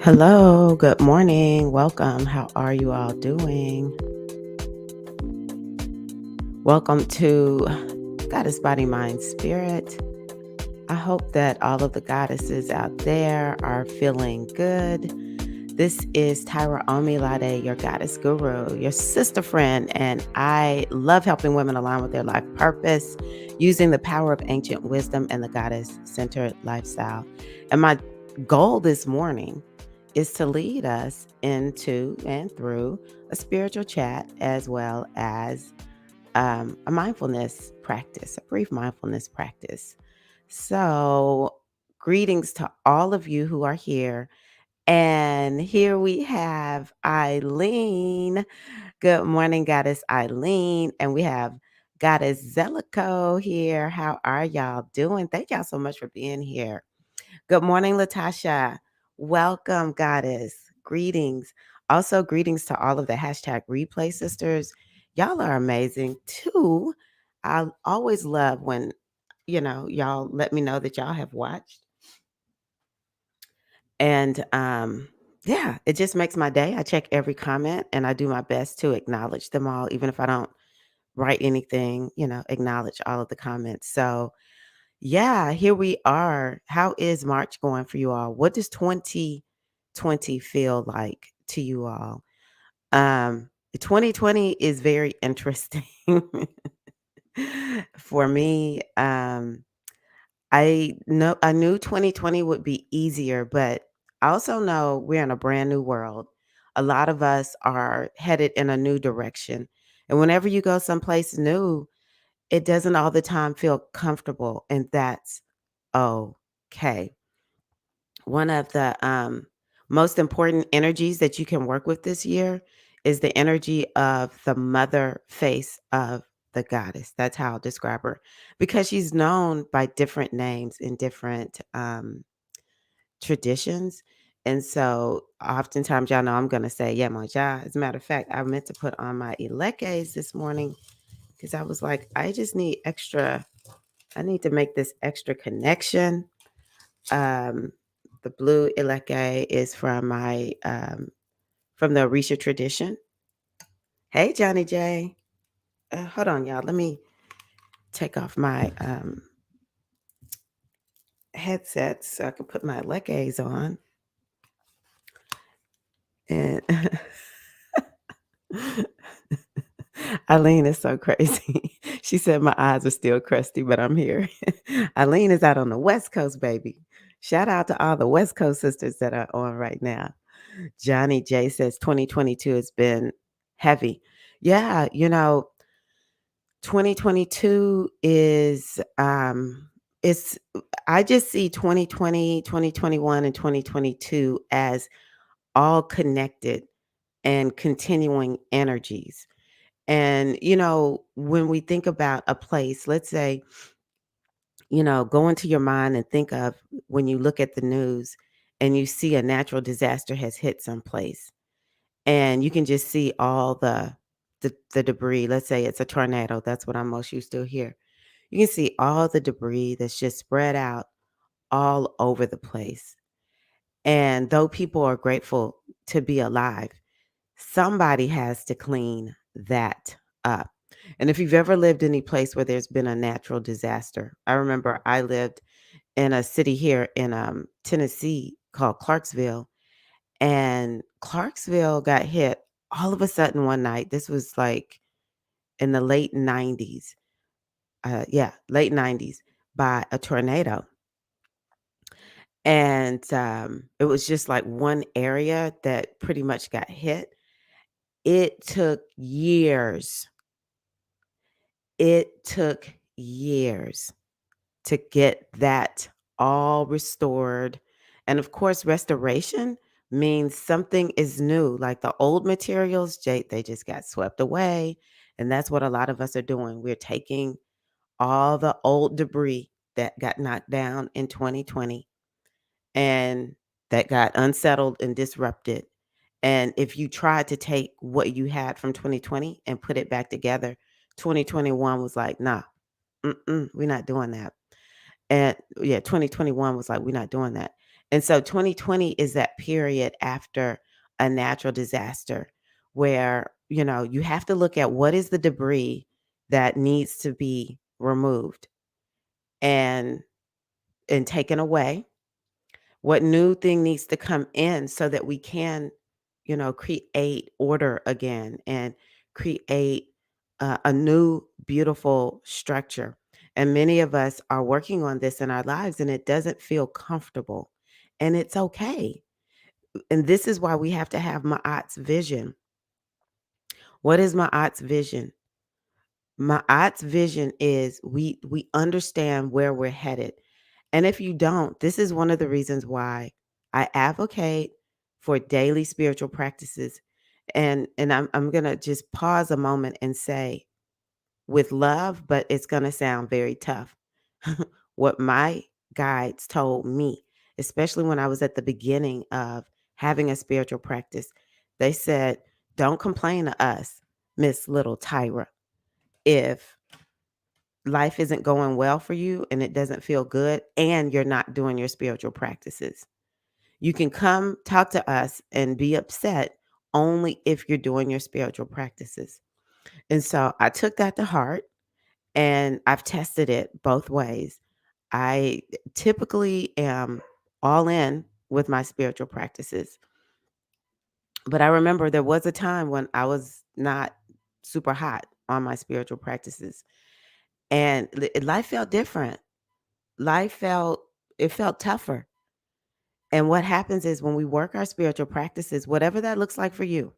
Hello, good morning. Welcome. How are you all doing? Welcome to Goddess Body Mind Spirit. I hope that all of the goddesses out there are feeling good. This is Tyra Omilade, your goddess guru, your sister friend, and I love helping women align with their life purpose using the power of ancient wisdom and the goddess centered lifestyle. And my goal this morning is to lead us into and through a spiritual chat as well as a mindfulness practice, a brief mindfulness practice. So, greetings to all of you who are here. And here we have Eileen. Good morning, Goddess Eileen. And we have Goddess Zellico here. How are y'all doing? Thank y'all so much for being here. Good morning, Latasha. Welcome, Goddess. Greetings. Also, greetings to all of the hashtag replay sisters. Y'all are amazing too. I always love when, y'all let me know that y'all have watched. And yeah, it just makes my day. I check every comment and I do my best to acknowledge them all, even if I don't write anything, acknowledge all of the comments. So, yeah, here we are. How is March going for you all? What does 2020 feel like to you all? 2020 is very interesting for me. I knew 2020 would be easier, but I also know we're in a brand new world. A lot of us are headed in a new direction. And whenever you go someplace new, it doesn't all the time feel comfortable, and that's okay. One of the most important energies that you can work with this year is the energy of the mother face of the goddess. That's how I'll describe her because she's known by different names in different traditions. And so oftentimes, y'all know I'm going to say, yeah, Manja. As a matter of fact, I meant to put on my Elekes this morning because I was like, I need to make this extra connection. Um, the blue Eleke is from the Orisha tradition. Hey, Johnny J. Hold on, y'all. Let me take off my headset so I can put my Elekes on. And Eileen is so crazy. She said my eyes are still crusty, but I'm here. Eileen is out on the West Coast, baby. Shout out to all the West Coast sisters that are on right now. Johnny J says 2022 has been heavy. Yeah, 2022 is it's I just see 2020, 2021, and 2022 as all connected and continuing energies. And when we think about a place, let's say, go into your mind and think of when you look at the news and you see a natural disaster has hit someplace and you can just see all the debris. Let's say it's a tornado. That's what I'm most used to here. You can see all the debris that's just spread out all over the place. And though people are grateful to be alive, somebody has to clean that up. And if you've ever lived any place where there's been a natural disaster, I remember I lived in a city here in Tennessee called Clarksville, and Clarksville got hit all of a sudden one night. This was like in the late 90s. Yeah, late 90s by a tornado. And it was just like one area that pretty much got hit. It took years. It took years to get that all restored. And of course, restoration means something is new. Like the old materials, they just got swept away. And that's what a lot of us are doing. We're taking all the old debris that got knocked down in 2020 and that got unsettled and disrupted. And if you tried to take what you had from 2020 and put it back together, 2021 was like, nah, we're not doing that. And yeah, 2021 was like, we're not doing that. And so 2020 is that period after a natural disaster where, you have to look at what is the debris that needs to be removed and taken away. What new thing needs to come in so that we can, create order again and create a new beautiful structure. And many of us are working on this in our lives and it doesn't feel comfortable. And it's okay. And this is why we have to have Ma'at's vision. What is Ma'at's vision? Ma'at's vision is we understand where we're headed. And if you don't, this is one of the reasons why I advocate for daily spiritual practices. And I'm gonna just pause a moment and say with love, but it's gonna sound very tough. What my guides told me, especially when I was at the beginning of having a spiritual practice, they said, don't complain to us, Miss Little Tyra, if life isn't going well for you and it doesn't feel good and you're not doing your spiritual practices. You can come talk to us and be upset only if you're doing your spiritual practices. And so I took that to heart and I've tested it both ways. I typically am all in with my spiritual practices. But I remember there was a time when I was not super hot on my spiritual practices and life felt different. Life felt it felt tougher. And what happens is when we work our spiritual practices, whatever that looks like for you,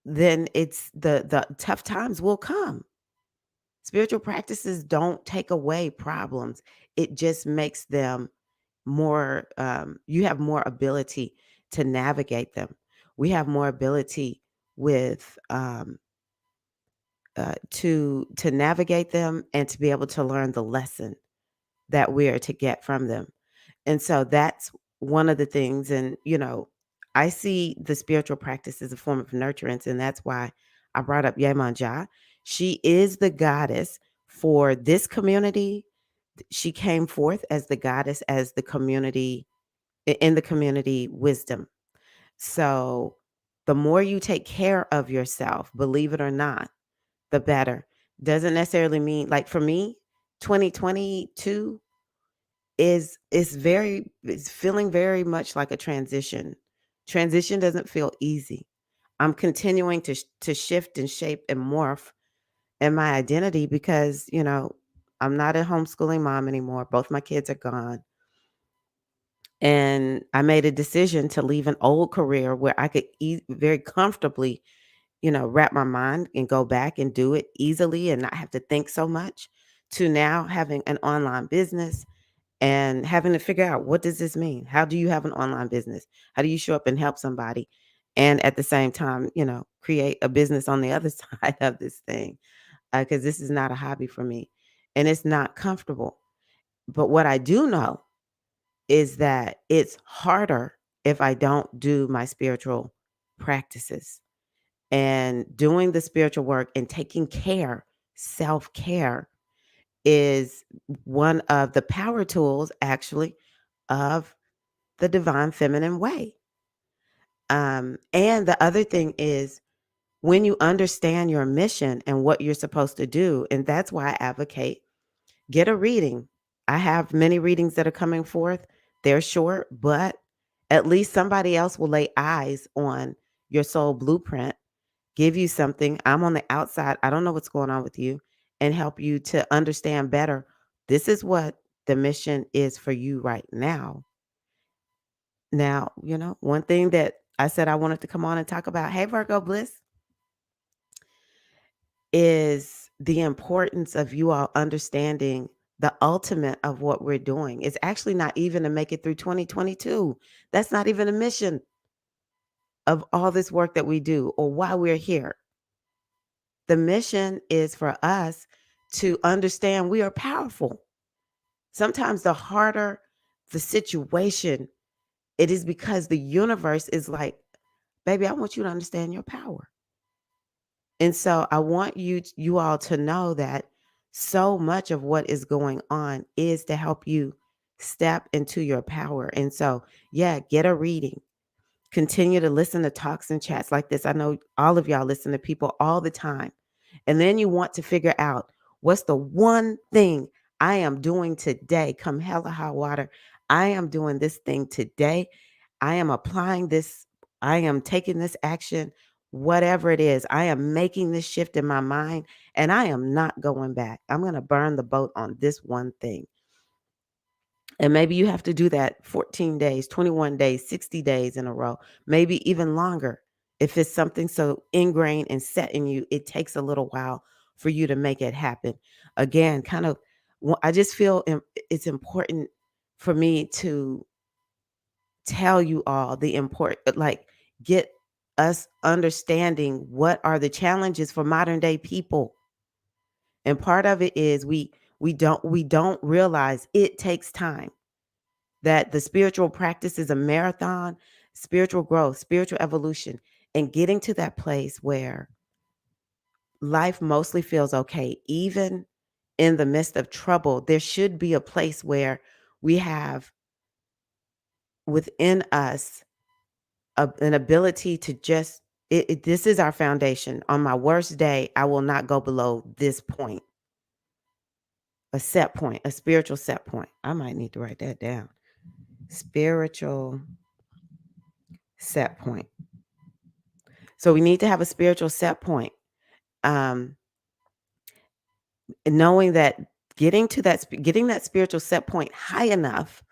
then it's the tough times will come. Spiritual practices don't take away problems. It just makes them more you have more ability to navigate them. We have more ability with to navigate them and to be able to learn the lesson that we are to get from them. And so that's one of the things. And, I see the spiritual practice as a form of nurturance. And that's why I brought up Yemanja. She is the goddess for this community. She came forth as the goddess, as the community, in the community wisdom. So the more you take care of yourself, believe it or not, the better. Doesn't necessarily mean like for me, 2022 is feeling very much like a transition. Transition doesn't feel easy. I'm continuing to shift and shape and morph in my identity because, I'm not a homeschooling mom anymore. Both my kids are gone. And I made a decision to leave an old career where I could very comfortably, wrap my mind and go back and do it easily and not have to think so much to now having an online business and having to figure out what does this mean? How do you have an online business? How do you show up and help somebody? And at the same time, create a business on the other side of this thing. Because this is not a hobby for me and it's not comfortable. But what I do know is that it's harder if I don't do my spiritual practices and doing the spiritual work and taking care, self care is one of the power tools actually of the divine feminine way. And the other thing is when you understand your mission and what you're supposed to do, and that's why I advocate get a reading. I have many readings that are coming forth. They're short, but at least somebody else will lay eyes on your soul blueprint, give you something. I'm on the outside. I don't know what's going on with you and help you to understand better. This is what the mission is for you right now. Now, one thing that I said I wanted to come on and talk about, hey, Virgo Bliss, is the importance of you all understanding the ultimate of what we're doing. It's actually not even to make it through 2022. That's not even a mission of all this work that we do or why we're here. The mission is for us to understand we are powerful. Sometimes the harder the situation, it is because the universe is like, baby, I want you to understand your power. And so I want you all to know that so much of what is going on is to help you step into your power. And so, yeah, get a reading. Continue to listen to talks and chats like this. I know all of y'all listen to people all the time. And then you want to figure out, what's the one thing I am doing today? Come hell or high water, I am doing this thing today. I am applying this. I am taking this action, whatever it is. I am making this shift in my mind, and I am not going back. I'm going to burn the boat on this one thing. And maybe you have to do that 14 days, 21 days, 60 days in a row, maybe even longer. If it's something so ingrained and set in you, it takes a little while for you to make it happen. Again, I just feel it's important for me to tell you all the important, like, get us understanding what are the challenges for modern day people. And part of it is we don't realize it takes time, that the spiritual practice is a marathon, spiritual growth, spiritual evolution, and getting to that place where life mostly feels okay. Even in the midst of trouble, there should be a place where we have within us an ability to just, this is our foundation. On my worst day, I will not go below this point, a set point, a spiritual set point. I might need to write that down. Spiritual set point. So we need to have a spiritual set point. Um, knowing that getting that spiritual set point high enough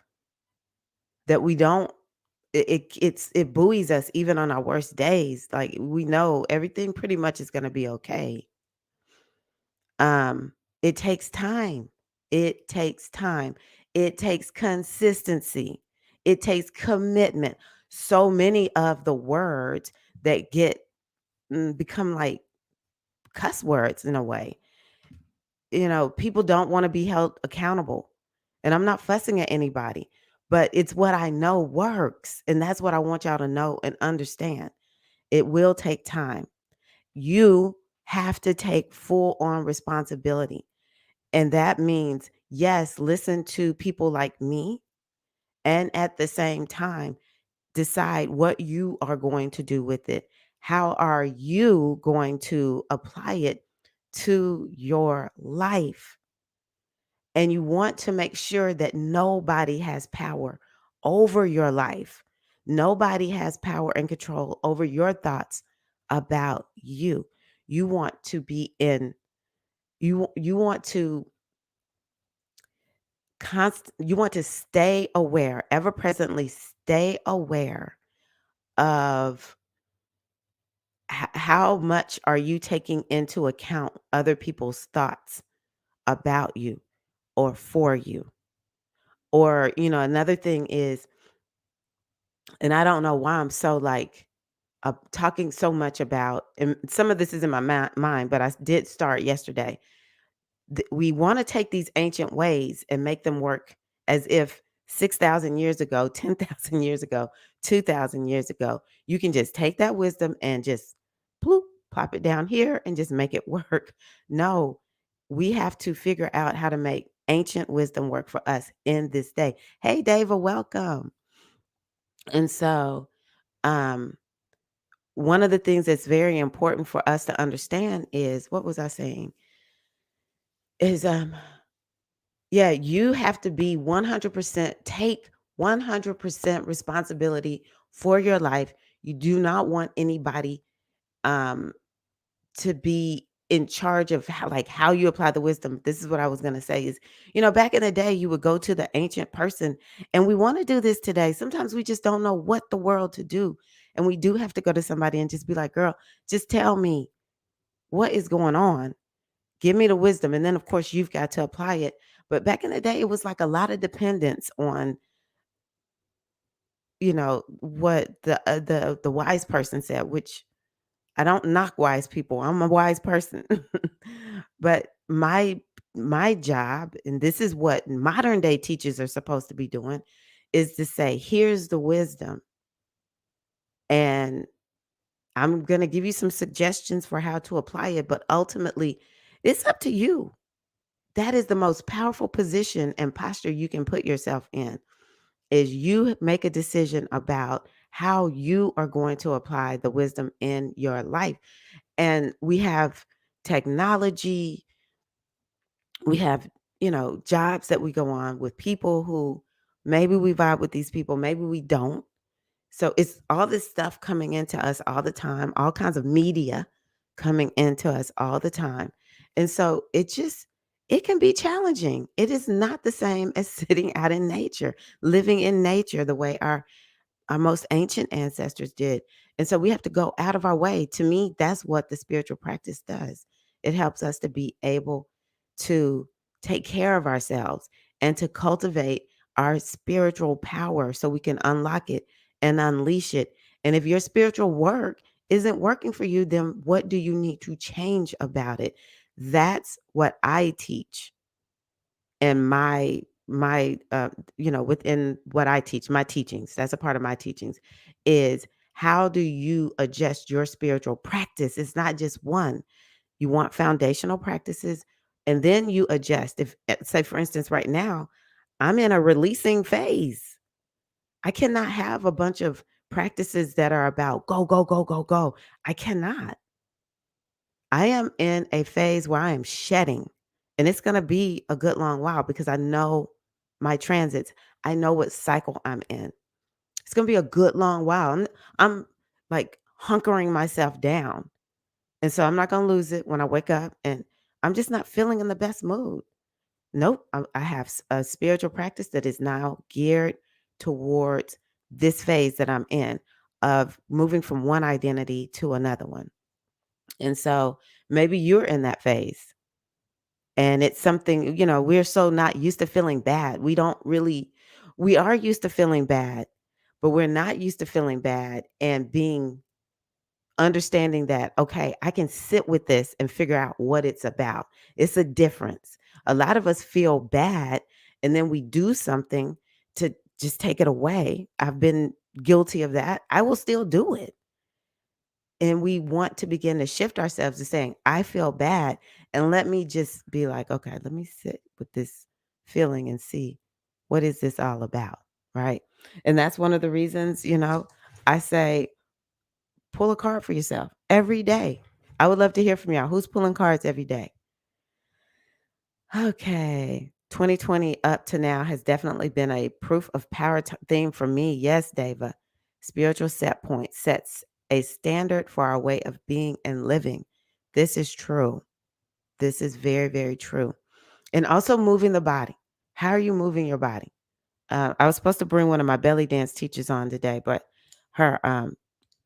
that we don't it buoys us even on our worst days. Like, we know everything pretty much is going to be okay. Um, it takes time. It takes time. It takes consistency. It takes commitment. So many of the words that become like cuss words in a way. People don't want to be held accountable. And I'm not fussing at anybody, but it's what I know works. And that's what I want y'all to know and understand. It will take time. You have to take full on responsibility. And that means, yes, listen to people like me. And at the same time, decide what you are going to do with it. How are you going to apply it to your life? And you want to make sure that nobody has power over your life. Nobody has power and control over your thoughts about you. You want to be in you want to you want to stay aware, ever presently stay aware of how much are you taking into account other people's thoughts about you or for you. Or, another thing is, and I don't know why I'm so like talking so much about, and some of this is in my mind, but I did start yesterday. We want to take these ancient ways and make them work as if 6,000 years ago, 10,000 years ago, 2,000 years ago, you can just take that wisdom and just bloop, plop it down here and just make it work. No, we have to figure out how to make ancient wisdom work for us in this day. Hey, Dava, welcome. And so, um, one of the things that's very important for us to understand is, what was I saying? Is Yeah, you have to be 100%, take 100% responsibility for your life. You do not want anybody um to be in charge of how you apply the wisdom. This is what I was going to say is, back in the day, you would go to the ancient person, and we want to do this today. Sometimes we just don't know what the world to do. And we do have to go to somebody and just be like, girl, just tell me what is going on. Give me the wisdom. And then, of course, you've got to apply it. But back in the day, it was like a lot of dependence on, what the wise person said, which I don't knock wise people. I'm a wise person. But my job, and this is what modern day teachers are supposed to be doing, is to say, here's the wisdom. And I'm going to give you some suggestions for how to apply it. But ultimately, it's up to you. that is the most powerful position and posture you can put yourself in, is you make a decision about how you are going to apply the wisdom in your life. And we have technology, we have, jobs that we go on with people who maybe we vibe with these people, maybe we don't. So it's all this stuff coming into us all the time, all kinds of media coming into us all the time. And so it can be challenging. It is not the same as sitting out in nature, living in nature the way our most ancient ancestors did. And so we have to go out of our way. To me, that's what the spiritual practice does. It helps us to be able to take care of ourselves and to cultivate our spiritual power so we can unlock it and unleash it. And if your spiritual work isn't working for you, then what do you need to change about it? That's what I teach. And within what I teach, my teachings, that's a part of my teachings, is how do you adjust your spiritual practice? It's not just one. You want foundational practices, and then you adjust. If, say, for instance, right now, I'm in a releasing phase. I cannot have a bunch of practices that are about go, go, go, go, go. I cannot. I am in a phase where I am shedding, and it's going to be a good long while because I know my transits. I know what cycle I'm in. It's going to be a good long while. I'm like hunkering myself down. And so I'm not going to lose it when I wake up and I'm just not feeling in the best mood. Nope. I have a spiritual practice that is now geared towards this phase that I'm in, of moving from one identity to another one. And so maybe you're in that phase, and it's something, we're so not used to feeling bad. We are used to feeling bad, but we're not used to feeling bad and understanding that, okay, I can sit with this and figure out what it's about. It's a difference. A lot of us feel bad and then we do something to just take it away. I've been guilty of that. I will still do it. And we want to begin to shift ourselves to saying, I feel bad. And let me just be like, okay, let me sit with this feeling and see, what is this all about? Right. And that's one of the reasons, I say, pull a card for yourself every day. I would love to hear from y'all. Who's pulling cards every day? Okay. 2020 up to now has definitely been a proof of power theme for me. Yes, Dava. Spiritual set point sets a standard for our way of being and living. This is true. This is very, very true. And also moving the body. How are you moving your body? I was supposed to bring one of my belly dance teachers on today, but her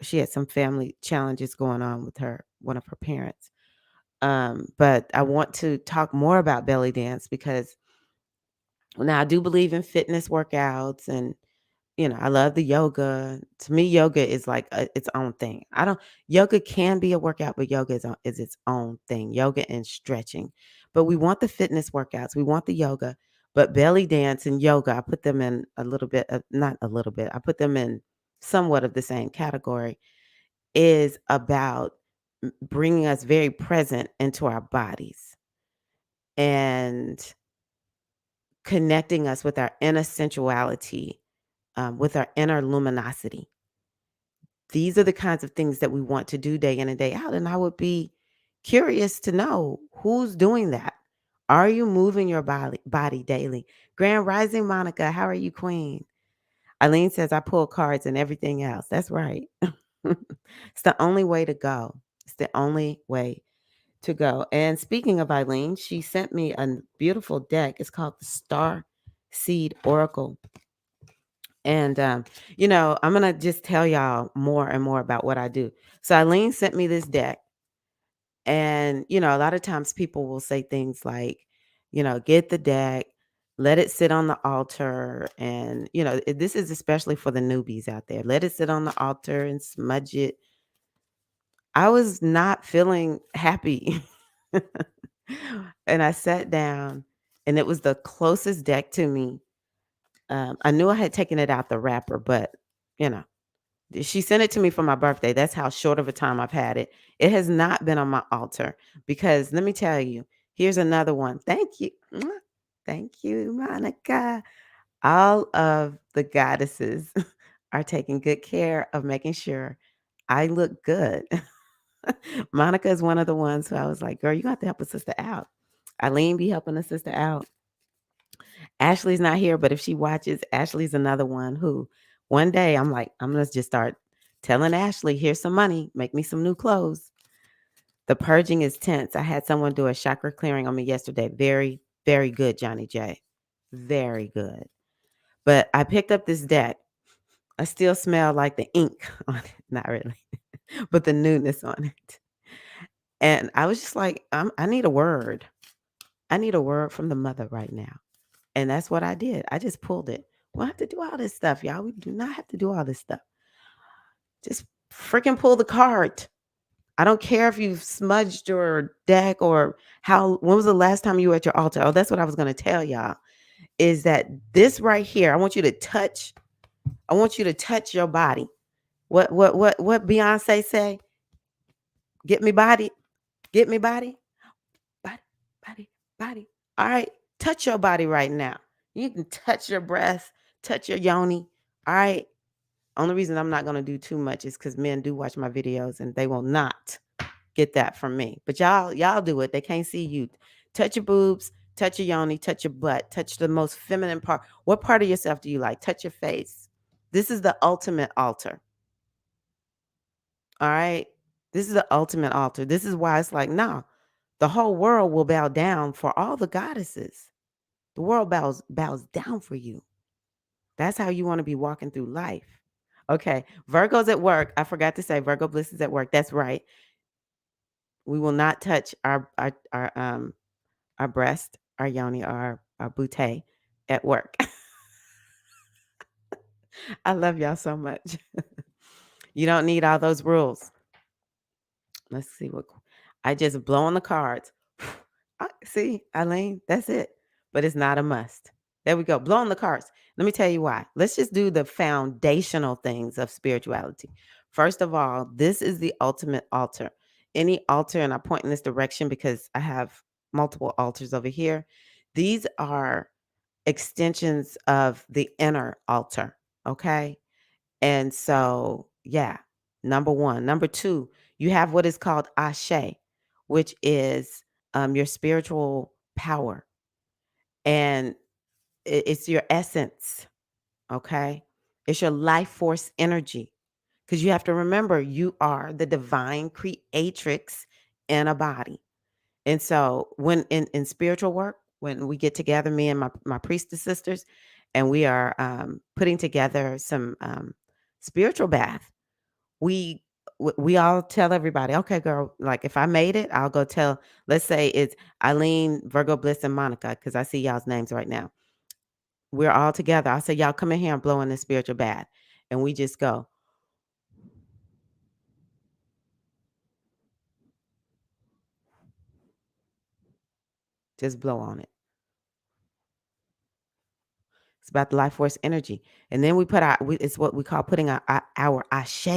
she had some family challenges going on with one of her parents. But I want to talk more about belly dance because now I do believe in fitness workouts, and I love the yoga. To me, yoga is like its own thing. I don't Yoga can be a workout, but yoga is its own thing. Yoga and stretching. But we want the fitness workouts. We want the yoga, but belly dance and yoga, I put them in a little bit of, not a little bit. I put them in somewhat of the same category, is about bringing us very present into our bodies and connecting us with our inner sensuality, with our inner luminosity. These are the kinds of things that we want to do day in and day out. And I would be curious to know who's doing that. Are you moving your body daily? Grand Rising Monica, how are you, Queen? Eileen says, I pull cards and everything else. That's right. It's the only way to go. It's the only way to go. And speaking of Eileen, she sent me a beautiful deck. It's called the Star Seed Oracle. And, I'm going to just tell y'all more and more about what I do. So Eileen sent me this deck. And, a lot of times people will say things like, get the deck, let it sit on the altar. And, this is especially for the newbies out there. Let it sit on the altar and smudge it. I was not feeling happy. And I sat down, and it was the closest deck to me. I knew I had taken it out the wrapper, but, you know, she sent it to me for my birthday. That's how short of a time I've had it. It has not been on my altar because let me tell you, Here's another one. Thank you. Mwah. Thank you, Monica. All of the goddesses are taking good care of making sure I look good. Monica is one of the ones who I was like, girl, you got to help a sister out. Eileen be helping a sister out. Ashley's not here, but if she watches, Ashley's another one who one day I'm like, I'm going to just start telling Ashley, here's some money, make me some new clothes. The purging is tense. I had someone do a chakra clearing on me yesterday. Very, very good, Johnny J. Very good. But I picked up this deck. I still smell like the ink on it. Not really, but the newness on it. And I was just like, I need a word. I need a word from the mother right now. And that's what I did. I just pulled it. We don't have to do all this stuff, y'all. We do not have to do all this stuff. Just freaking pull the card. I don't care if you've smudged your deck or when was the last time you were at your altar? Oh, that's what I was going to tell y'all is that this right here, I want you to touch your body. What Beyonce say? Get me body, body, body, body. All right, touch your body right now. You can touch your breast, touch your yoni. All right. Only reason I'm not going to do too much is because men do watch my videos and they will not get that from me. But y'all do it. They can't see you. Touch your boobs, touch your yoni, touch your butt, touch the most feminine part. What part of yourself do you like? Touch your face. This is the ultimate altar. All right. This is the ultimate altar. This is why it's like, no, the whole world will bow down for all the goddesses. The world bows down for you. That's how you want to be walking through life. Okay. Virgo's at work. I forgot to say Virgo Bliss is at work. That's right. We will not touch our breast, our yoni, our booty at work. I love y'all so much. You don't need all those rules. Let's see what I just blow on the cards. See, Eileen, that's it. But it's not a must. There we go. Blow on the cards. Let me tell you why. Let's just do the foundational things of spirituality. First of all, this is the ultimate altar. Any altar, and I point in this direction because I have multiple altars over here. These are extensions of the inner altar. Okay. And so, yeah, number one. Number two, you have what is called ashe, which is your spiritual power. And it's your essence. Okay. It's your life force energy. Because you have to remember, you are the divine creatrix in a body. And so when in spiritual work, when we get together, me and my priestess sisters, and we are putting together some spiritual bath, we all tell everybody, okay, girl, like if I made it, I'll go tell, let's say it's Eileen, Virgo Bliss, and Monica, because I see y'all's names right now. We're all together. I'll say, y'all come in here and blow in this spiritual bath. And we just go. Just blow on it. It's about the life force energy. And then we put it's what we call putting our ashe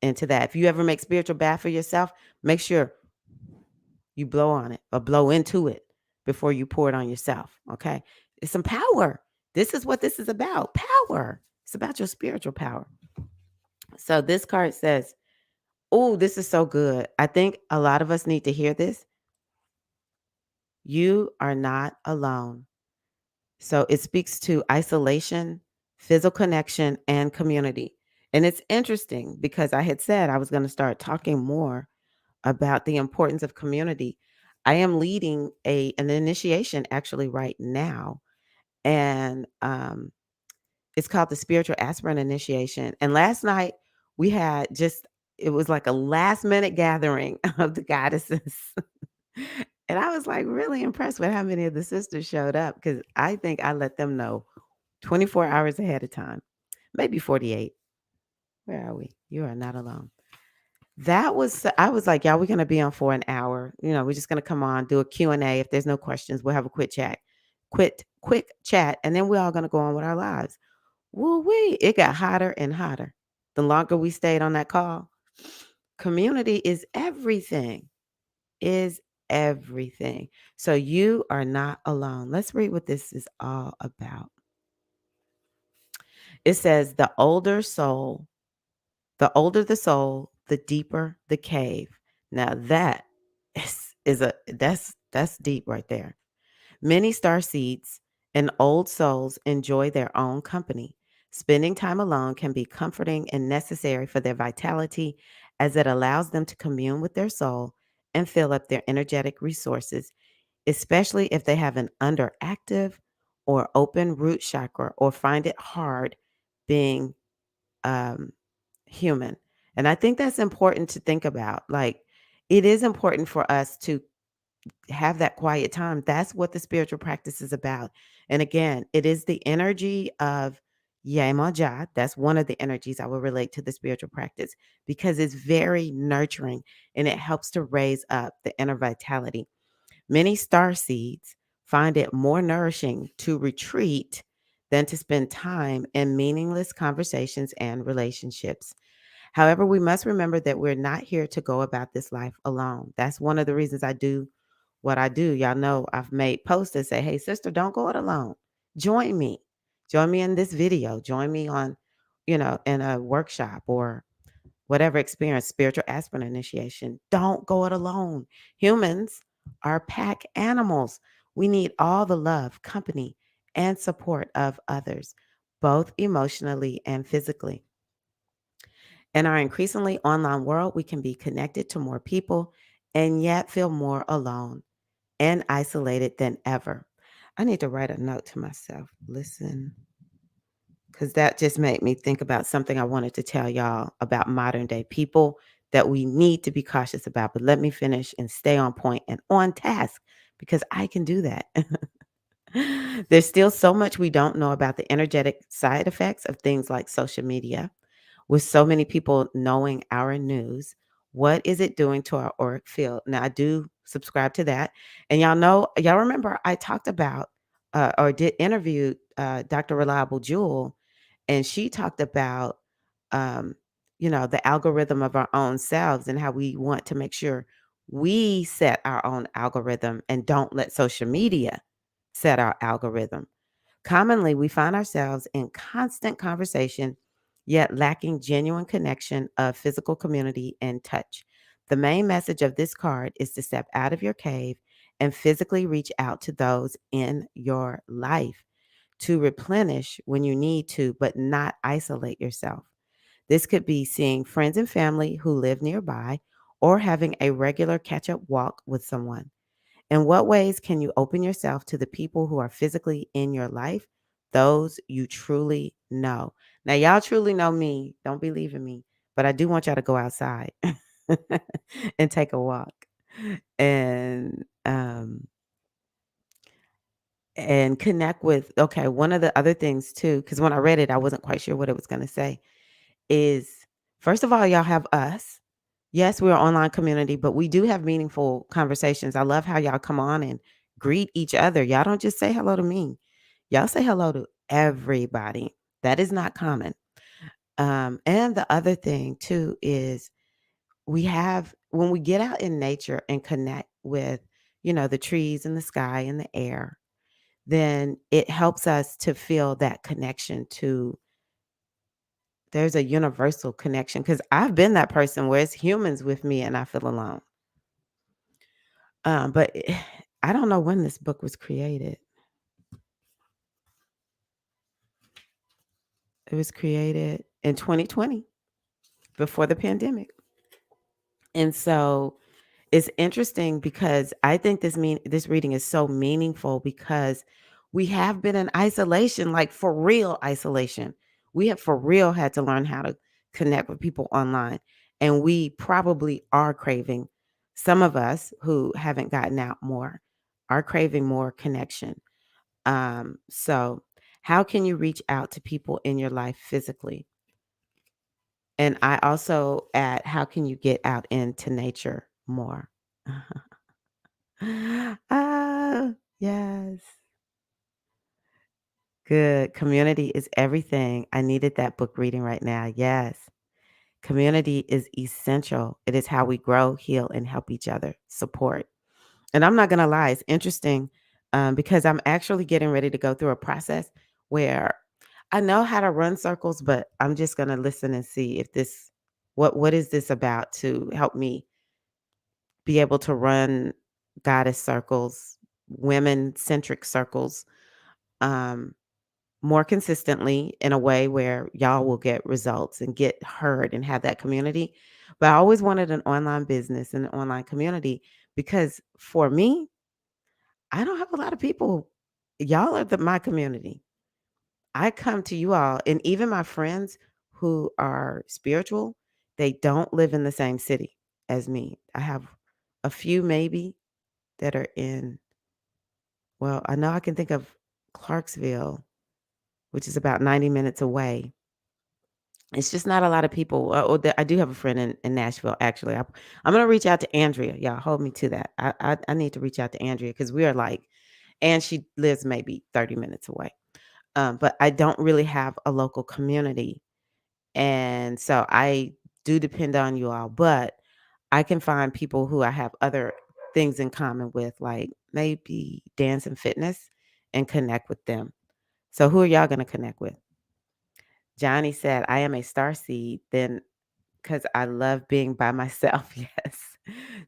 into that. If you ever make spiritual bath for yourself, make sure you blow on it or blow into it before you pour it on yourself. Okay. It's some power. This is what this is about. Power. It's about your spiritual power. So this card says, oh, this is so good. I think a lot of us need to hear this. You are not alone. So it speaks to isolation, physical connection, and community. And it's interesting because I had said I was going to start talking more about the importance of community. I am leading an initiation actually right now. And it's called the Spiritual Aspirin Initiation. And last night we had it was like a last minute gathering of the goddesses. And I was like really impressed with how many of the sisters showed up because I think I let them know 24 hours ahead of time, maybe 48. Where are we? You are not alone. I was like, y'all, we're going to be on for an hour. We're just going to come on, do a Q&A. If there's no questions, we'll have a quick chat, quick chat. And then we're all going to go on with our lives. Woo-wee. It got hotter and hotter. The longer we stayed on that call, community is everything. Is everything. So you are not alone. Let's read what this is all about. It says, the older the soul, the deeper the cave. Now that that's deep right there. Many star seeds and old souls enjoy their own company. Spending time alone can be comforting and necessary for their vitality as it allows them to commune with their soul and fill up their energetic resources, especially if they have an underactive or open root chakra or find it hard being um, human. And I think that's important to think about. Like, it is important for us to have that quiet time. That's what the spiritual practice is about. And again, it is the energy of Yemaja. That's one of the energies I will relate to the spiritual practice because it's very nurturing and it helps to raise up the inner vitality. Many star seeds find it more nourishing to retreat than to spend time in meaningless conversations and relationships. However, we must remember that we're not here to go about this life alone. That's one of the reasons I do what I do. Y'all know I've made posts that say, hey, sister, don't go it alone. Join me. Join me in this video. Join me on, in a workshop or whatever experience, spiritual aspirin initiation. Don't go it alone. Humans are pack animals. We need all the love, company, and support of others, both emotionally and physically. In our increasingly online world, we can be connected to more people and yet feel more alone and isolated than ever. I need to write a note to myself. Listen, because that just made me think about something I wanted to tell y'all about modern day people that we need to be cautious about. But let me finish and stay on point and on task because I can do that. There's still so much we don't know about the energetic side effects of things like social media. With so many people knowing our news, what is it doing to our auric field? Now, I do subscribe to that. And y'all remember I talked about or did interview Dr. Reliable Jewel, and she talked about, um, the algorithm of our own selves and how we want to make sure we set our own algorithm and don't let social media set our algorithm. Commonly, we find ourselves in constant conversation, yet lacking genuine connection of physical community and touch. The main message of this card is to step out of your cave and physically reach out to those in your life to replenish when you need to, but not isolate yourself. This could be seeing friends and family who live nearby or having a regular catch up walk with someone. In what ways can you open yourself to the people who are physically in your life? Those you truly know. Now, y'all truly know me. Don't be leaving me, but I do want y'all to go outside and take a walk and and connect with. Okay, one of the other things too, because when I read it, I wasn't quite sure what it was going to say. Is first of all, y'all have us. Yes, we're an online community, but we do have meaningful conversations. I love how y'all come on and greet each other. Y'all don't just say hello to me. Y'all say hello to everybody. That is not common. And the other thing too is we have when we get out in nature and connect with, the trees and the sky and the air, then it helps us to feel that connection to there's a universal connection because I've been that person where it's humans with me and I feel alone. But I don't know when this book was created. It was created in 2020 before the pandemic. And so it's interesting because I think this reading is so meaningful because we have been in isolation, like for real isolation. We have for real had to learn how to connect with people online. And we probably are craving, some of us who haven't gotten out more are craving more connection. So how can you reach out to people in your life physically? And I also add, how can you get out into nature more? Ah, yes. Good. Community is everything. I needed that book reading right now. Yes. Community is essential. It is how we grow, heal, and help each other. Support. And I'm not gonna lie, it's interesting, because I'm actually getting ready to go through a process where I know how to run circles, but I'm just gonna listen and see if this what is this about to help me be able to run goddess circles, women-centric circles, um, more consistently in a way where y'all will get results and get heard and have that community. But I always wanted an online business and an online community because for me, I don't have a lot of people. Y'all are my community. I come to you all, and even my friends who are spiritual, they don't live in the same city as me. I have a few maybe that are in, well, I know I can think of Clarksville, which is about 90 minutes away. It's just not a lot of people. I do have a friend in Nashville, actually. I'm going to reach out to Andrea. Y'all hold me to that. I need to reach out to Andrea because we are like, and she lives maybe 30 minutes away. But I don't really have a local community. And so I do depend on you all, but I can find people who I have other things in common with, like maybe dance and fitness, and connect with them. So who are y'all going to connect with? Johnny said, I am a star seed, then because I love being by myself. Yes.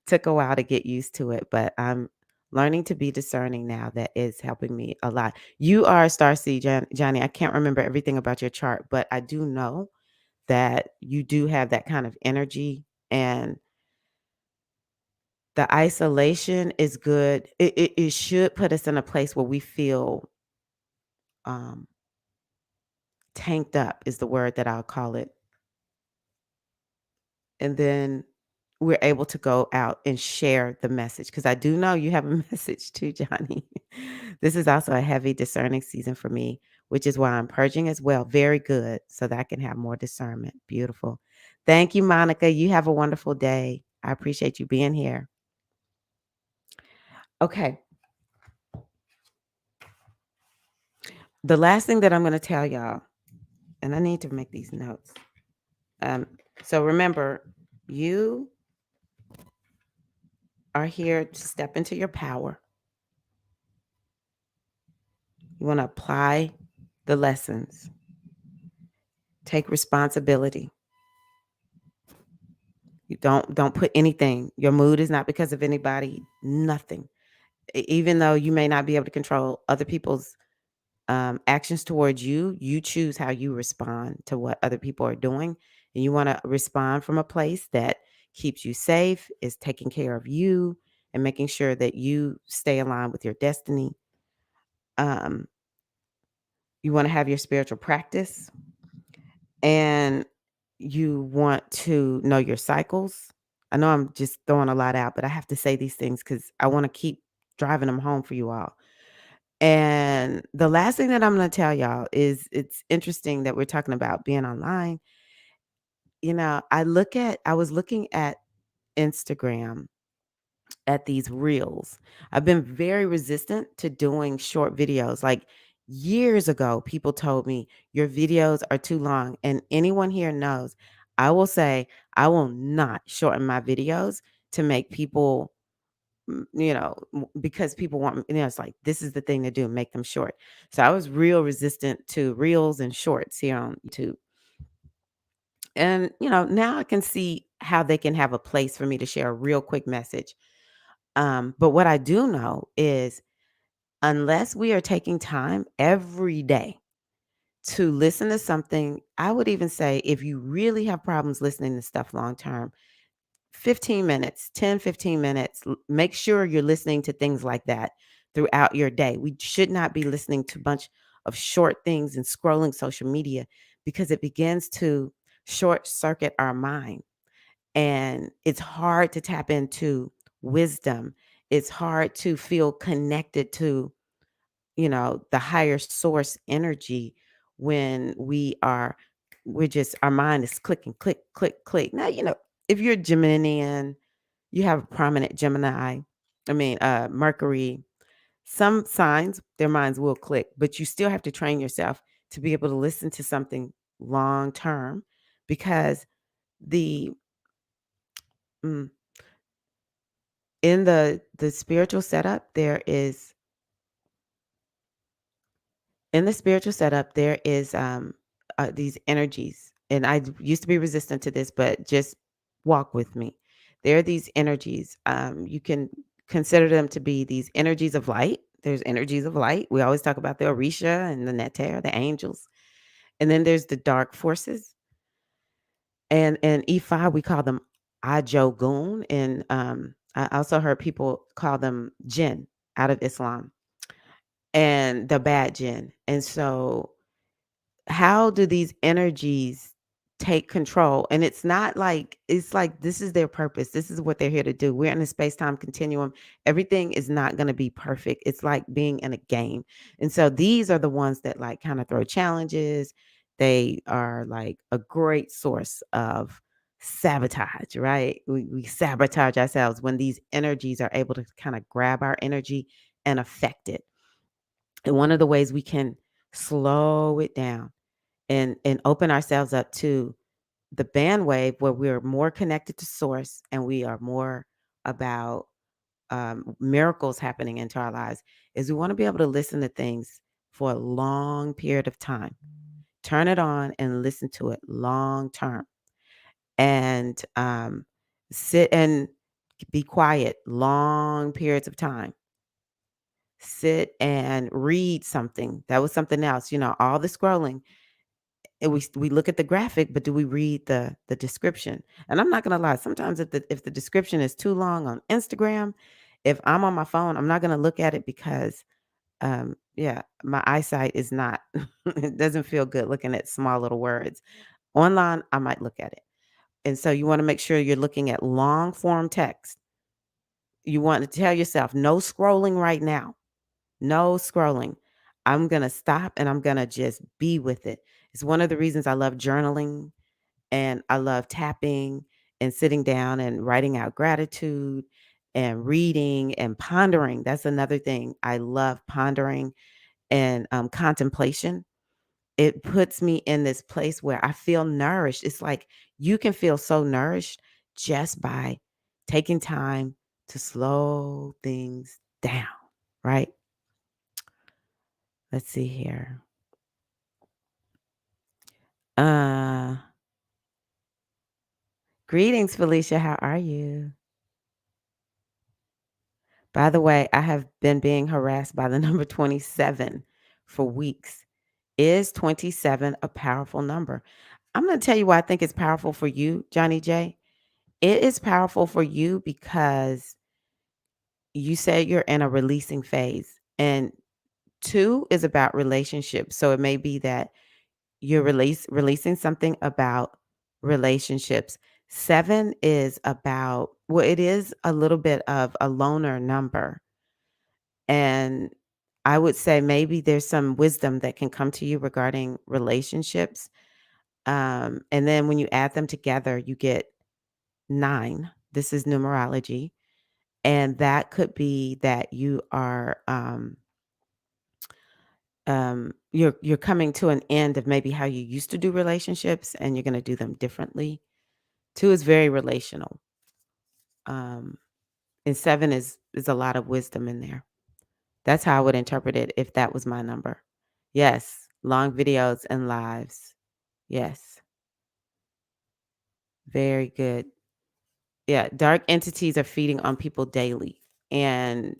Took a while to get used to it, but I'm learning to be discerning now. That is helping me a lot. You are a star seed, Johnny. I can't remember everything about your chart, but I do know that you do have that kind of energy, and the isolation is good. It should put us in a place where we feel um, tanked up, is the word that I'll call it. And then we're able to go out and share the message, because I do know you have a message too, Johnny. This is also a heavy discerning season for me, which is why I'm purging as well. Very good. So that I can have more discernment. Beautiful. Thank you, Monica. You have a wonderful day. I appreciate you being here. Okay. The last thing that I'm going to tell y'all, and I need to make these notes. Um, so remember, you are here to step into your power. You want to apply the lessons, take responsibility. You don't put anything. Your mood is not because of anybody, nothing. Even though you may not be able to control other people's actions towards you, you choose how you respond to what other people are doing. And you want to respond from a place that keeps you safe, is taking care of you, and making sure that you stay aligned with your destiny. Um, you want to have your spiritual practice, and you want to know your cycles. I know I'm just throwing a lot out, but I have to say these things because I want to keep driving them home for you all. And the last thing that I'm going to tell y'all is, it's interesting that we're talking about being online. I was looking at Instagram at these reels. I've been very resistant to doing short videos. Like years ago, people told me your videos are too long. And anyone here knows, I will say, I will not shorten my videos to make people, because people want, it's like, this is the thing to do, make them short. So I was real resistant to reels and shorts here on YouTube. And, now I can see how they can have a place for me to share a real quick message. But what I do know is, unless we are taking time every day to listen to something, I would even say if you really have problems listening to stuff long term, 15 minutes, 10, 15 minutes, make sure you're listening to things like that throughout your day. We should not be listening to a bunch of short things and scrolling social media, because it begins to short circuit our mind. And it's hard to tap into wisdom. It's hard to feel connected to, the higher source energy when we're just, our mind is clicking, click, click, click. Now, if you're Geminian, you have a prominent Gemini, Mercury, some signs, their minds will click, but you still have to train yourself to be able to listen to something long term, because the, mm, In the spiritual setup, there is in the spiritual setup, there is, these energies, and used to be resistant to this, but just walk with me. There are these energies, you can consider them to be these energies of light. There's energies of light. We always talk about the Orisha and the Neter, the angels. And then there's the dark forces. And in E5, we call them Ajogun. And I also heard people call them jinn out of Islam and the bad jinn. And so how do these energies take control? And it's like this is their purpose. This is what they're here to do. We're in a space-time continuum. Everything is not going to be perfect. It's like being in a game. And so these are the ones that like kind of throw challenges. They are like a great source of sabotage, right? We sabotage ourselves when these energies are able to kind of grab our energy and affect it. And one of the ways we can slow it down and open ourselves up to the band wave where we're more connected to source and we are more about miracles happening into our lives is we want to be able to listen to things for a long period of time. Turn it on and listen to it long term and sit and be quiet long periods of time. Sit and read something. That was something else, all the scrolling. And we look at the graphic, but do we read the description? And I'm not gonna lie, sometimes if the description is too long on Instagram, if I'm on my phone, I'm not gonna look at it because yeah, my eyesight is not it doesn't feel good looking at small little words. Online, I might look at it. And so you want to make sure you're looking at long form text. You want to tell yourself no scrolling right now. No scrolling. I'm going to stop and I'm going to just be with it. It's one of the reasons I love journaling and I love tapping and sitting down and writing out gratitude and reading and pondering. That's another thing. I love pondering and contemplation. It puts me in this place where I feel nourished. It's like you can feel so nourished just by taking time to slow things down, right? Let's see here. Uh, Greetings, Felicia. How are you? By the way, I have been being harassed by the number 27 for weeks. Is 27 a powerful number? I'm going to tell you why I think it's powerful for you, Johnny J. It is powerful for you because you said you're in a releasing phase, and 2 is about relationships. So it may be that you're releasing something about relationships. 7 is about well, it is a little bit of a loner number. And I would say maybe there's some wisdom that can come to you regarding relationships. And then when you add them together, you get 9. This is numerology. And that could be that you are you're coming to an end of maybe how you used to do relationships and you're going to do them differently. 2 is very relational. Um and 7 is a lot of wisdom in there. That's how I would interpret it if that was my number. Yes, long videos and lives. Yes, very good. Yeah, dark entities are feeding on people daily. And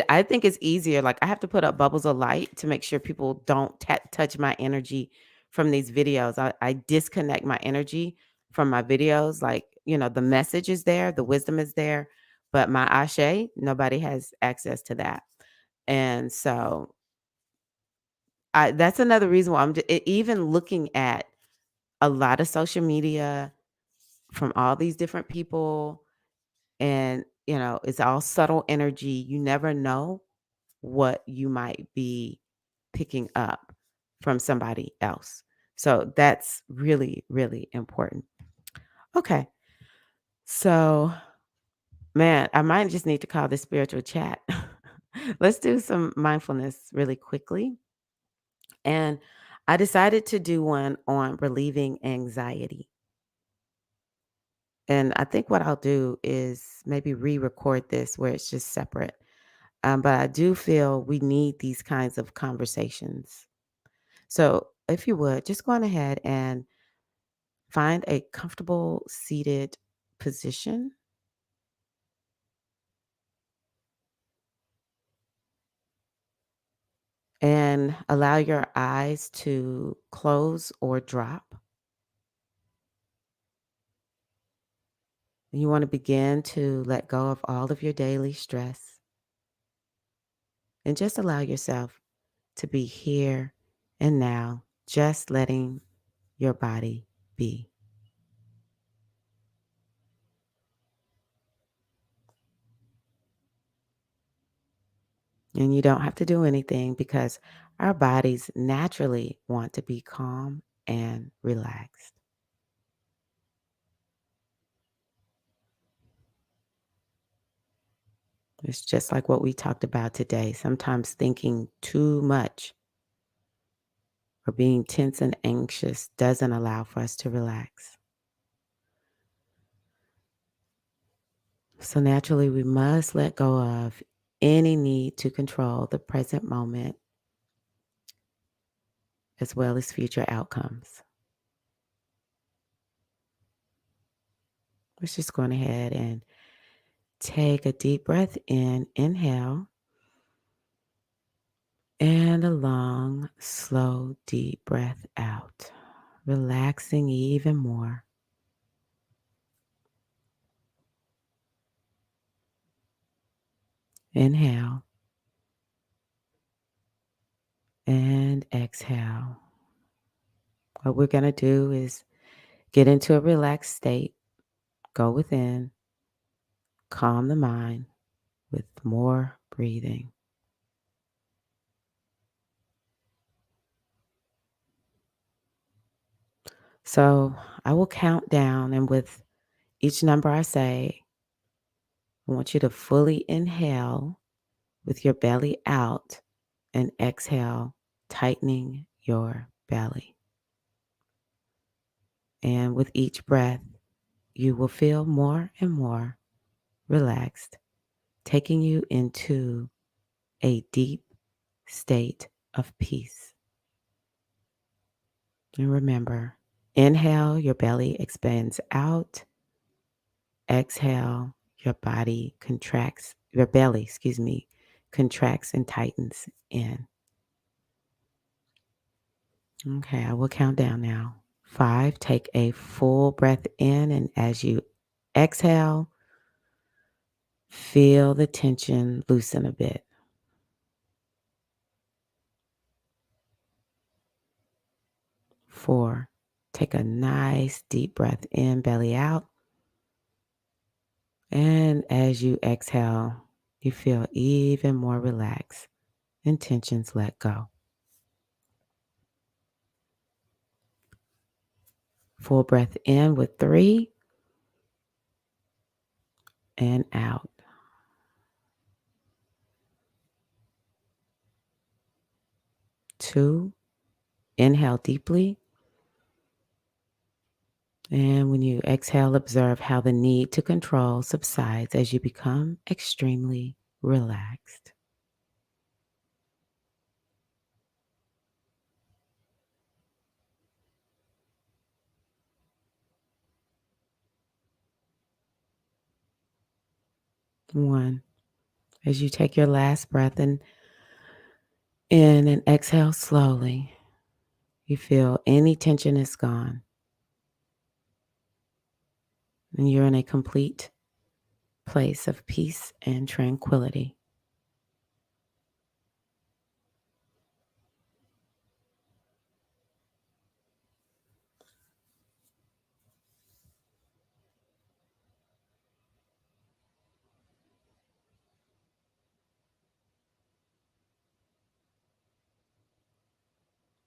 I think it's easier, like, I have to put up bubbles of light to make sure people don't touch my energy from these videos. I disconnect my energy from my videos, like, the message is there, the wisdom is there, but my ashe, nobody has access to that. And so, that's another reason why even looking at a lot of social media from all these different people, and, it's all subtle energy. You never know what you might be picking up from somebody else. So that's really, really important. Okay. So, man, I might just need to call this spiritual chat. Let's do some mindfulness really quickly. And I decided to do one on relieving anxiety. And I think what I'll do is maybe re-record this where it's just separate. But I do feel we need these kinds of conversations. So if you would, just go on ahead and find a comfortable seated position and allow your eyes to close or drop. You want to begin to let go of all of your daily stress and just allow yourself to be here and now, just letting your body be. And you don't have to do anything because our bodies naturally want to be calm and relaxed. It's just like what we talked about today. Sometimes thinking too much or being tense and anxious doesn't allow for us to relax. So naturally, we must let go of any need to control the present moment as well as future outcomes. Let's just go on ahead and take a deep breath in, inhale, and a long, slow, deep breath out, relaxing even more. Inhale and exhale. What we're going to do is get into a relaxed state, go within, calm the mind with more breathing. So I will count down, and with each number I say, I want you to fully inhale with your belly out and exhale, tightening your belly. And with each breath, you will feel more and more relaxed, taking you into a deep state of peace. And remember, inhale, your belly expands out. Exhale, your belly, contracts and tightens in. Okay, I will count down now. 5, take a full breath in, and as you exhale, feel the tension loosen a bit. 4, take a nice deep breath in, belly out. And as you exhale, you feel even more relaxed and tensions let go. Full breath in with 3 and out. 2, inhale deeply. And when you exhale, observe how the need to control subsides as you become extremely relaxed. One, as you take your last breath in and exhale slowly, you feel any tension is gone and you're in a complete place of peace and tranquility.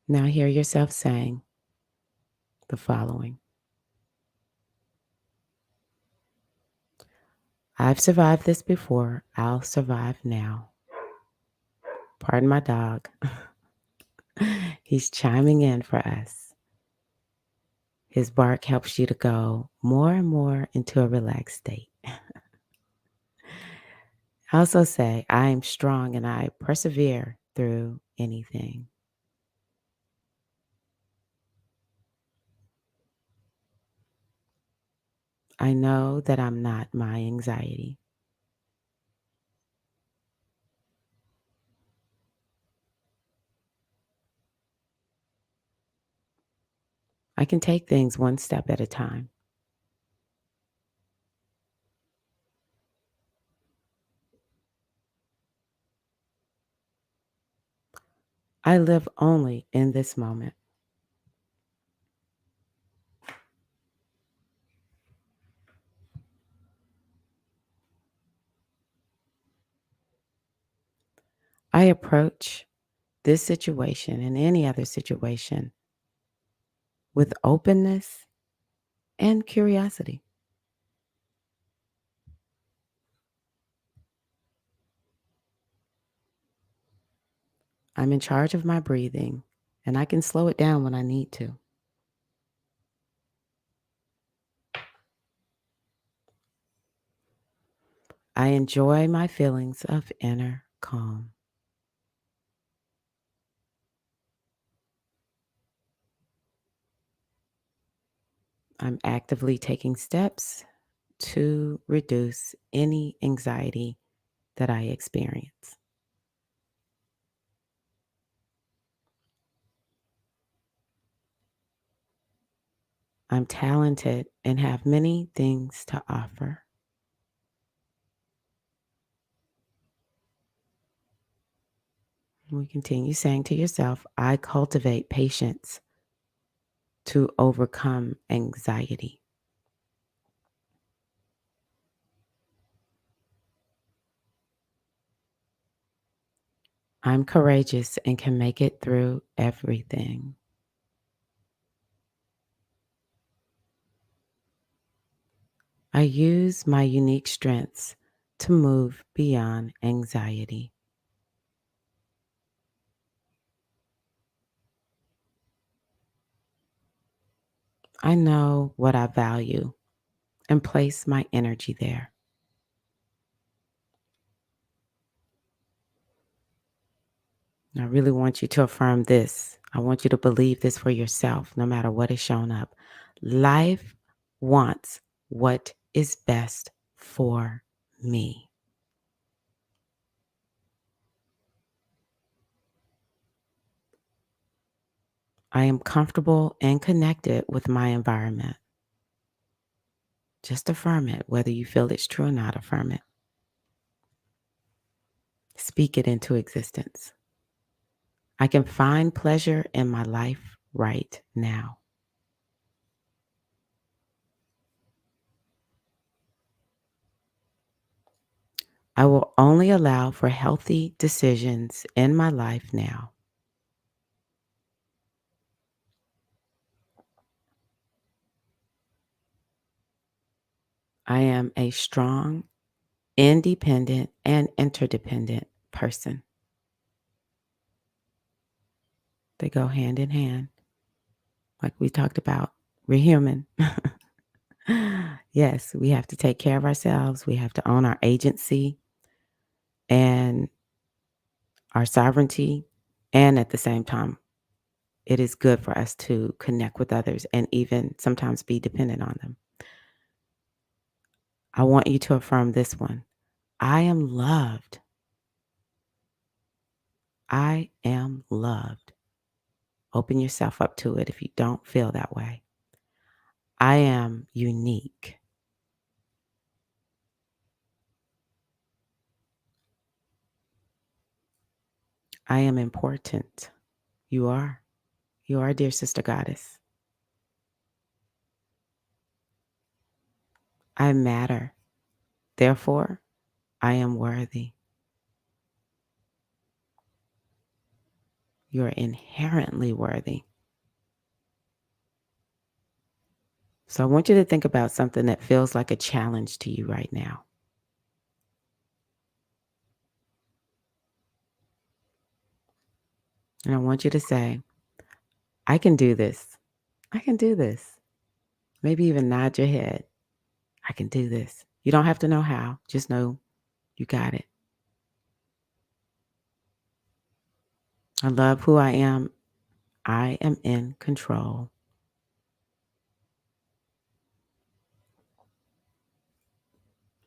Now hear yourself saying the following. I've survived this before. I'll survive now. Pardon my dog. He's chiming in for us. His bark helps you to go more and more into a relaxed state. I also say, I am strong and I persevere through anything. I know that I'm not my anxiety. I can take things one step at a time. I live only in this moment. I approach this situation and any other situation with openness and curiosity. I'm in charge of my breathing and I can slow it down when I need to. I enjoy my feelings of inner calm. I'm actively taking steps to reduce any anxiety that I experience. I'm talented and have many things to offer. We continue saying to yourself, I cultivate patience to overcome anxiety. I'm courageous and can make it through everything. I use my unique strengths to move beyond anxiety. I know what I value and place my energy there. I really want you to affirm this. I want you to believe this for yourself, no matter what is shown up. Life wants what is best for me. I am comfortable and connected with my environment. Just affirm it, whether you feel it's true or not, affirm it. Speak it into existence. I can find pleasure in my life right now. I will only allow for healthy decisions in my life now. I am a strong, independent, and interdependent person. They go hand in hand, like we talked about. We're human. Yes, we have to take care of ourselves. We have to own our agency and our sovereignty. And at the same time, it is good for us to connect with others and even sometimes be dependent on them. I want you to affirm this one. I am loved. I am loved. Open yourself up to it if you don't feel that way. I am unique. I am important. You are. You are, dear sister goddess. I matter. Therefore, I am worthy. You are inherently worthy. So I want you to think about something that feels like a challenge to you right now. And I want you to say, I can do this. I can do this. Maybe even nod your head. I can do this. You don't have to know how. Just know you got it. I love who I am. I am in control.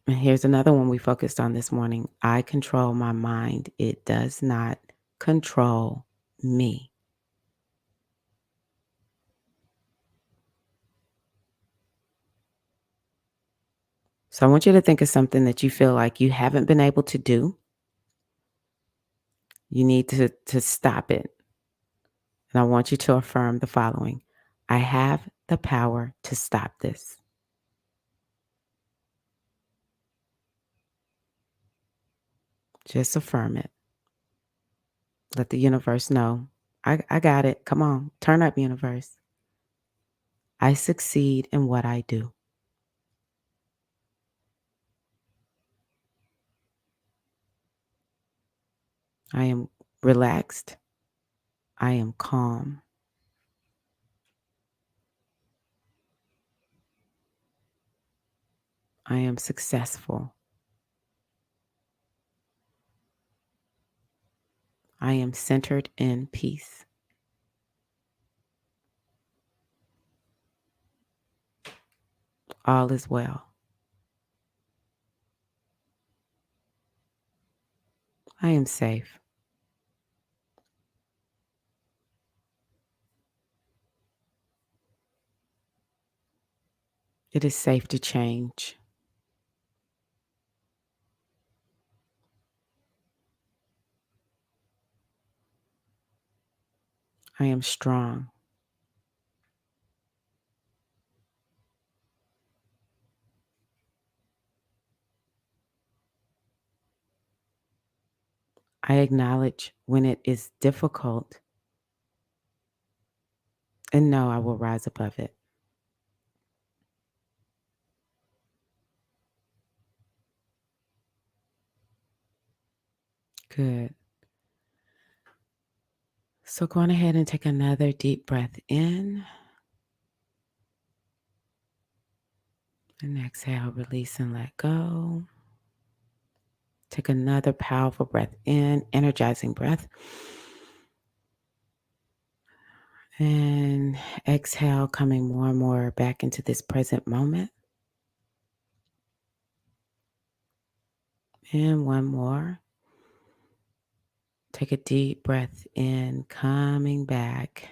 And here's another one we focused on this morning. I control my mind. It does not control me. So I want you to think of something that you feel like you haven't been able to do. You need to stop it. And I want you to affirm the following. I have the power to stop this. Just affirm it. Let the universe know. I got it. Come on. Turn up, universe. I succeed in what I do. I am relaxed. I am calm. I am successful. I am centered in peace. All is well. I am safe. It is safe to change. I am strong. I acknowledge when it is difficult and know I will rise above it. Good. So go on ahead and take another deep breath in and exhale, release and let go. Take another powerful breath in, energizing breath. And exhale, coming more and more back into this present moment. And one more. Take a deep breath in, coming back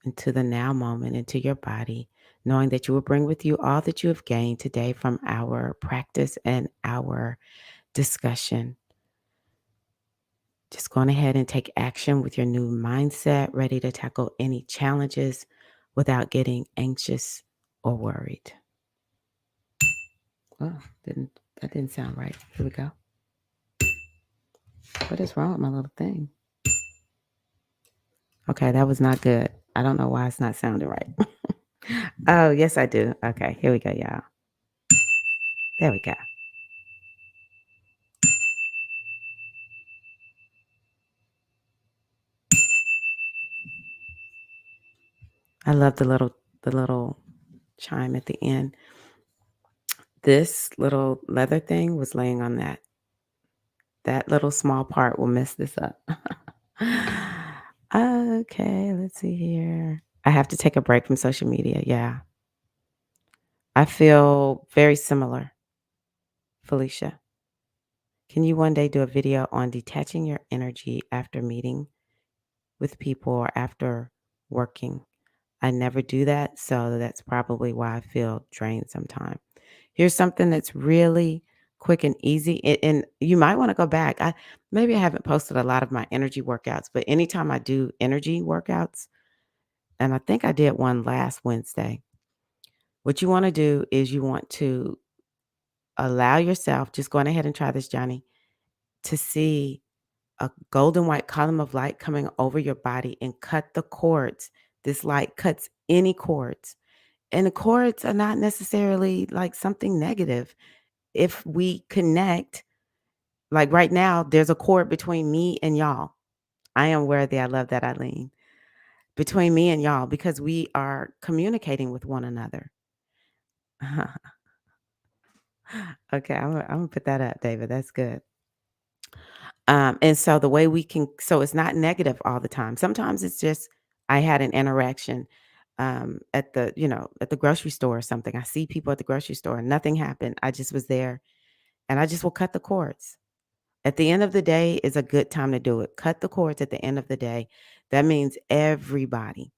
into the now moment, into your body, knowing that you will bring with you all that you have gained today from our practice and our discussion. Just going ahead and take action with your new mindset, ready to tackle any challenges without getting anxious or worried. Oh, that didn't sound right. Here we go. What is wrong with my little thing? Okay, that was not good. I don't know why it's not sounding right. Oh, yes, I do. Okay, here we go, y'all. There we go. I love the little chime at the end. This little leather thing was laying on that. That little small part will mess this up. Okay, let's see here. I have to take a break from social media. Yeah. I feel very similar, Felicia. Can you one day do a video on detaching your energy after meeting with people or after working? I never do that, so that's probably why I feel drained sometimes. Here's something that's really quick and easy, and you might want to go back. Maybe I haven't posted a lot of my energy workouts, but anytime I do energy workouts, and I think I did one last Wednesday. What you want to do is you want to allow yourself, just going ahead and try this, Johnny, to see a golden white column of light coming over your body and cut the cords. This light cuts any cords. And the cords are not necessarily like something negative. If we connect, like right now, there's a cord between me and y'all. I am worthy. I love that, Eileen. Between me and y'all, because we are communicating with one another. Okay, I'm gonna put that up, David. That's good. And so the way we can, so it's not negative all the time. Sometimes it's just I had an interaction at the, at the grocery store or something. I see people at the grocery store and nothing happened. I just was there and I just will cut the cords. At the end of the day is a good time to do it. Cut the cords at the end of the day. That means everybody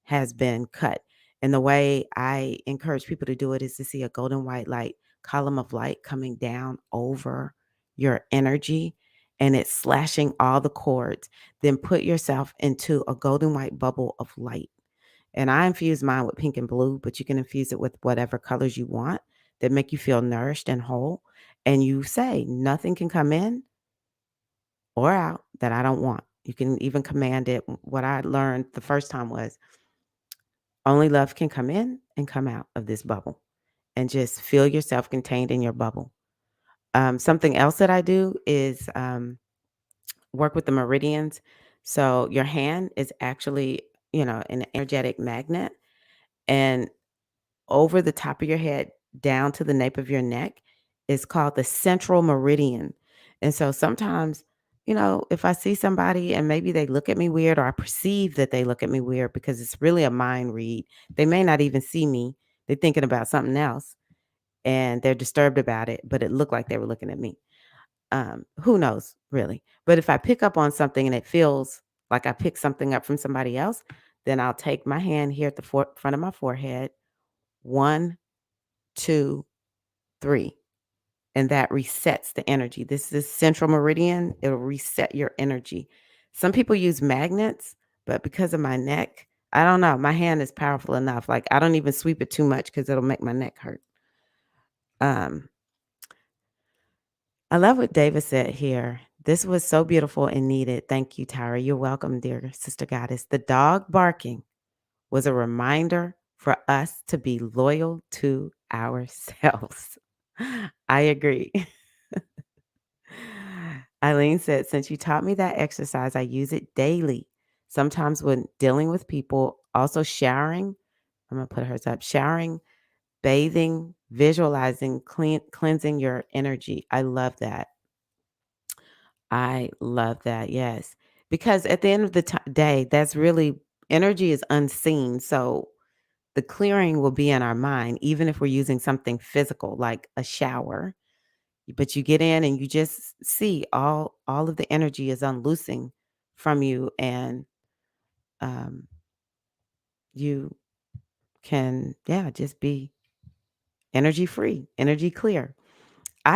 has been cut. And the way I encourage people to do it is to see a golden white light, column of light coming down over your energy and it's slashing all the cords. Then put yourself into a golden white bubble of light. And I infuse mine with pink and blue, but you can infuse it with whatever colors you want that make you feel nourished and whole. And you say, nothing can come in or out that I don't want. You can even command it. What I learned the first time was only love can come in and come out of this bubble, and just feel yourself contained in your bubble. Something else that I do is work with the meridians. So your hand is actually, an energetic magnet, and over the top of your head down to the nape of your neck is called the Central Meridian. And so sometimes, if I see somebody and maybe they look at me weird or I perceive that they look at me weird because it's really a mind read, they may not even see me. They're thinking about something else and they're disturbed about it, but it looked like they were looking at me. Who knows, really? But if I pick up on something and it feels like I picked something up from somebody else, then I'll take my hand here at the front of my forehead. One, 2, 3, and that resets the energy. This is Central Meridian. It'll reset your energy. Some people use magnets, but because of my neck, I don't know. My hand is powerful enough. Like I don't even sweep it too much because it'll make my neck hurt. Um, I love what David said here. This was so beautiful and needed. Thank you, Tyra. You're welcome, dear sister goddess. The dog barking was a reminder for us to be loyal to ourselves. I agree. Eileen said, since you taught me that exercise, I use it daily. Sometimes when dealing with people, also showering, I'm going to put hers up, showering, bathing, visualizing, cleansing your energy. I love that. I love that. Yes. Because at the end of the day, that's really energy is unseen. So the clearing will be in our mind, even if we're using something physical like a shower. But you get in and you just see all of the energy is unloosing from you, and um, you can, yeah, just be energy free, energy clear.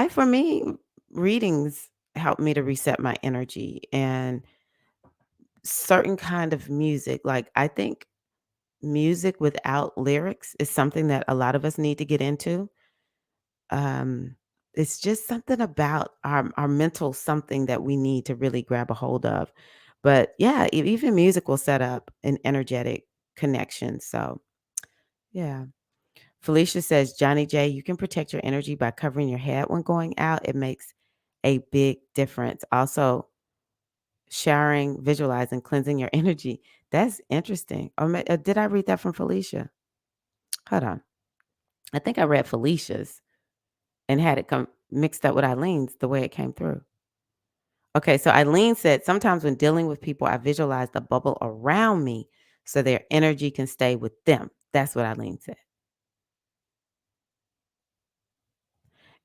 For me, readings help me to reset my energy, and certain kind of music. Like I think music without lyrics is something that a lot of us need to get into. Um, it's just something about our mental something that we need to really grab a hold of. But yeah, even music will set up an energetic connection. So yeah. Felicia says, Johnny J, you can protect your energy by covering your head when going out. It makes a big difference. Also, showering, visualizing, cleansing your energy. That's interesting. Or did I read that from Felicia? Hold on. I think I read Felicia's and had it come mixed up with Eileen's the way it came through. Okay, so Eileen said, sometimes when dealing with people, I visualize the bubble around me so their energy can stay with them. That's what Eileen said.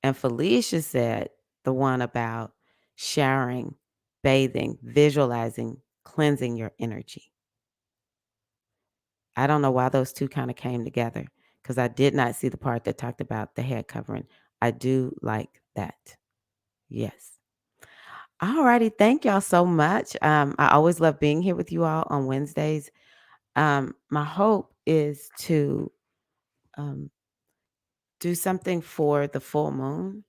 And Felicia said the one about showering, bathing, visualizing, cleansing your energy. I don't know why those two kind of came together because I did not see the part that talked about the head covering. I do like that. Yes. All righty. Thank y'all so much. I always love being here with you all on Wednesdays. My hope is to um, do something for the full moon.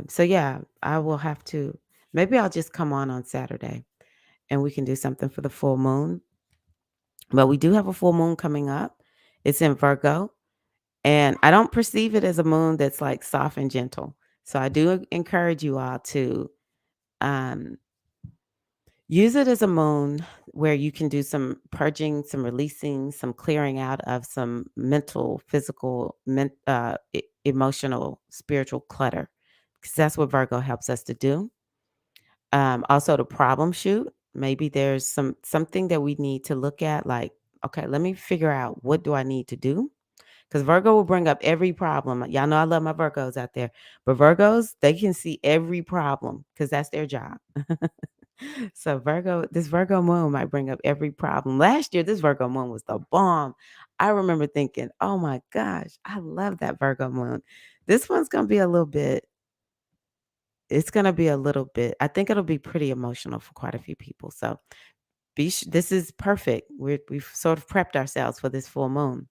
So yeah, I will have to. Maybe I'll just come on Saturday, and we can do something for the full moon. But we do have a full moon coming up. It's in Virgo, and I don't perceive it as a moon that's like soft and gentle. So I do encourage you all to um, Use it as a moon where you can do some purging, some releasing, some clearing out of some mental, physical, emotional, spiritual clutter. Because that's what Virgo helps us to do. Also, the problem shoot. Maybe there's something that we need to look at. Like, okay, let me figure out what do I need to do. Because Virgo will bring up every problem. Y'all know I love my Virgos out there, but Virgos, they can see every problem because that's their job. So this Virgo moon might bring up every problem. Last year, this Virgo moon was the bomb. I remember thinking, oh my gosh, I love that Virgo moon. This one's gonna be a little bit, it's gonna be a little bit, I think it'll be pretty emotional for quite a few people. So this is perfect. We've sort of prepped ourselves for this full moon.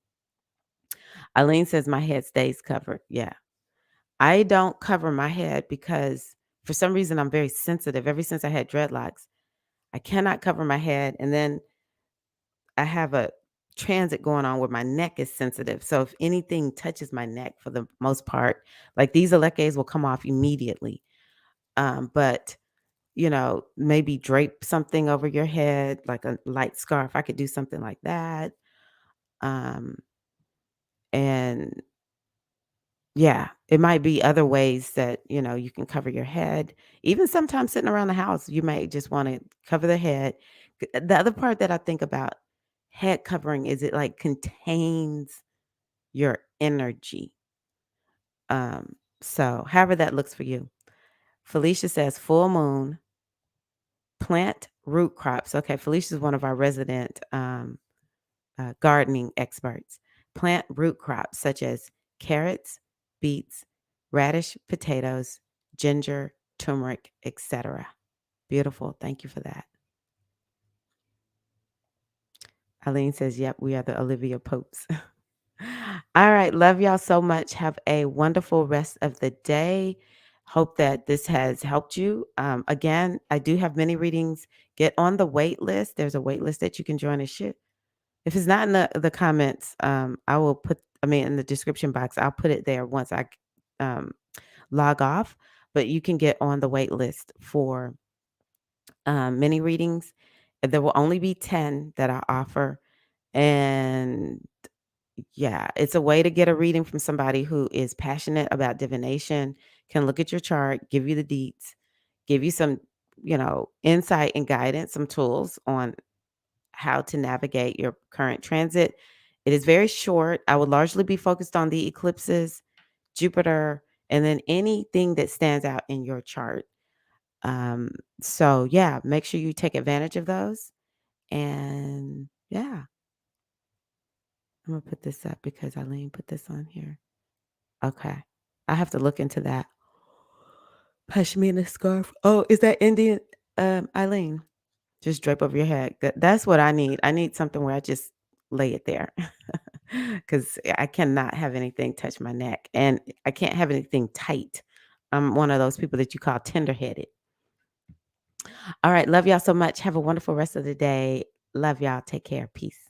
Eileen says my head stays covered. Yeah. I don't cover my head because for some reason I'm very sensitive. Ever since I had dreadlocks, I cannot cover my head. And then I have a transit going on where my neck is sensitive. So if anything touches my neck for the most part, like these elecades will come off immediately. But maybe drape something over your head, like a light scarf. I could do something like that. Um, and Yeah, it might be other ways that, you can cover your head. Even sometimes sitting around the house, you may just want to cover the head. The other part that I think about head covering is it like contains your energy. So however that looks for you. Felicia says full moon, plant root crops. Okay, Felicia is one of our resident gardening experts. Plant root crops such as carrots, beets, radish, potatoes, ginger, turmeric, etc. Beautiful. Thank you for that. Eileen says, yep, we are the Olivia Popes. All right. Love y'all so much. Have a wonderful rest of the day. Hope that this has helped you. Again, I do have many readings. Get on the wait list. There's a wait list that you can join and shit. If it's not in the comments, I will in the description box, I'll put it there once I um, log off. But you can get on the wait list for mini readings. There will only be 10 that I offer. And yeah, it's a way to get a reading from somebody who is passionate about divination, can look at your chart, give you the deets, give you some, insight and guidance, some tools on how to navigate your current transit. It is very short. I would largely be focused on the eclipses, Jupiter, and then anything that stands out in your chart. So yeah, make sure you take advantage of those. And yeah, I'm gonna put this up because Eileen put this on here. Okay. I have to look into that. Pashmina scarf. Oh, is that Indian? Eileen, just drape over your head. That's what I need. I need something where I just lay it there. Because I cannot have anything touch my neck and I can't have anything tight. I'm one of those people that you call tender-headed. All right. Love y'all so much. Have a wonderful rest of the day. Love y'all. Take care. Peace.